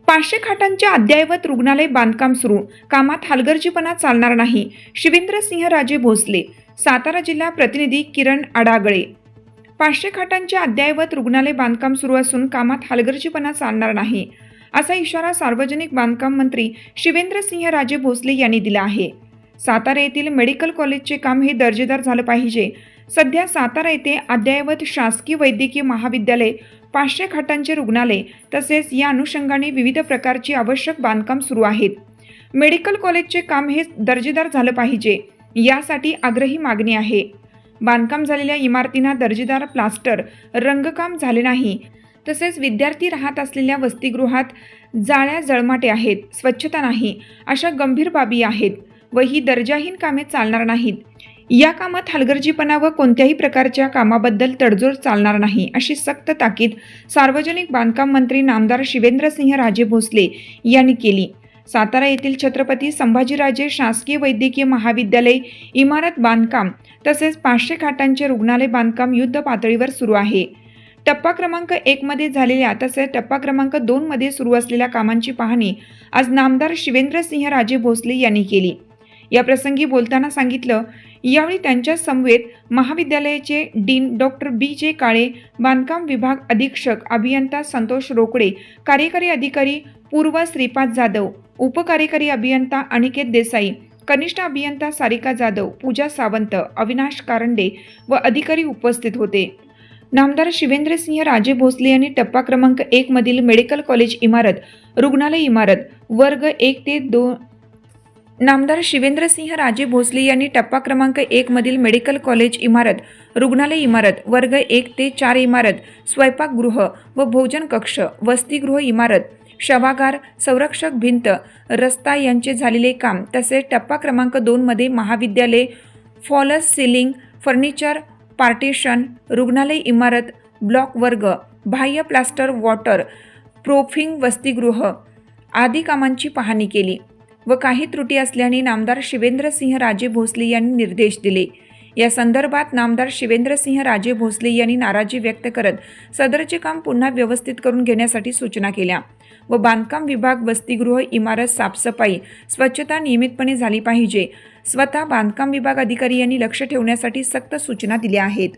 500 खाटांच्या अद्ययावत रुग्णालय बांधकाम सुरू, कामात हलगर्जीपणा चालणार नाही. शिवेंद्रसिंहराजे भोसले, सातारा जिल्हा प्रतिनिधी किरण अडागळे. 500 खाटांच्या अद्ययावत रुग्णालय बांधकाम सुरू असून कामात हलगर्जीपणा चालणार नाही, असा इशारा सार्वजनिक बांधकाम मंत्री शिवेंद्रसिंहराजे भोसले यांनी दिला आहे. सातारा येथील मेडिकल कॉलेजचे काम हे दर्जेदार झालं पाहिजे. सध्या सातारा येथे अद्ययावत शासकीय वैद्यकीय महाविद्यालय, 500 खाटांचे रुग्णालय तसेच या अनुषंगाने विविध प्रकारची आवश्यक बांधकाम सुरू आहेत. मेडिकल कॉलेजचे काम हे दर्जेदार झालं पाहिजे, यासाठी आग्रही मागणी आहे. बांधकाम झालेल्या इमारतींना दर्जेदार प्लास्टर, रंगकाम झाले नाही. तसेच विद्यार्थी राहत असलेल्या वसतिगृहात जाळ्या जळमाटे आहेत, स्वच्छता नाही, अशा गंभीर बाबी आहेत व ही दर्जाहीन कामे चालणार नाहीत. या कामात हलगर्जीपणा व कोणत्याही प्रकारच्या कामाबद्दल तडजोड चालणार नाही, अशी सक्त ताकीद सार्वजनिक बांधकाम मंत्री नामदार शिवेंद्रसिंहराजे भोसले यांनी केली. सातारा येथील छत्रपती संभाजीराजे शासकीय वैद्यकीय महाविद्यालय इमारत बांधकाम तसेच 500 खाटांचे रुग्णालय बांधकाम युद्ध पातळीवर सुरू आहे. टप्पा क्रमांक 1 मध्ये झालेल्या तसेच टप्पा क्रमांक 2 मध्ये सुरू असलेल्या कामांची पाहणी आज नामदार शिवेंद्रसिंहराजे भोसले यांनी केली. या प्रसंगी बोलताना सांगितलं. यावेळी त्यांच्या समवेत महाविद्यालयाचे डीन डॉक्टर बी.जे. काळे, बांधकाम विभाग अधीक्षक अभियंता संतोष रोकडे, कार्यकारी अधिकारी पूर्व श्रीपाद जाधव, उपकार्यकारी अभियंता अनिकेत देसाई, कनिष्ठ अभियंता सारिका जाधव, पूजा सावंत, अविनाश कारंडे व अधिकारी उपस्थित होते. नामदार शिवेंद्रसिंहराजे भोसले यांनी टप्पा क्रमांक 1 मधील मेडिकल कॉलेज इमारत, रुग्णालय इमारत वर्ग 1 ते 2 नामदार शिवेंद्रसिंहराजे भोसले यांनी टप्पा क्रमांक 1 मधील मेडिकल कॉलेज इमारत, रुग्णालय इमारत वर्ग 1 ते 4 इमारत, स्वयंपाकगृह व भोजन कक्ष, वसतिगृह इमारत, शवागार, संरक्षक भिंत, रस्ता यांचे झालेले काम तसेच टप्पा क्रमांक 2 मध्ये महाविद्यालय, फॉल्स सिलिंग, फर्निचर, पार्टिशन, रुग्णालय इमारत, ब्लॉक वर्ग, बाह्य प्लास्टर, वॉटर प्रूफिंग, वसतिगृह आदी कामांची पाहणी केली व काही त्रुटी असल्याने नामदार शिवेंद्रसिंहराजे भोसले यांनी निर्देश दिले. या संदर्भात नामदार शिवेंद्रसिंहराजे भोसले यांनी नाराजी व्यक्त करत सदरचे काम पुन्हा व्यवस्थित करून घेण्यासाठी सूचना केल्या व बांधकाम विभाग, वसतिगृह इमारत साफसफाई, स्वच्छता नियमितपणे झाली पाहिजे. स्वतः बांधकाम विभाग अधिकारी यांनी लक्ष ठेवण्यासाठी सक्त सूचना दिल्या आहेत.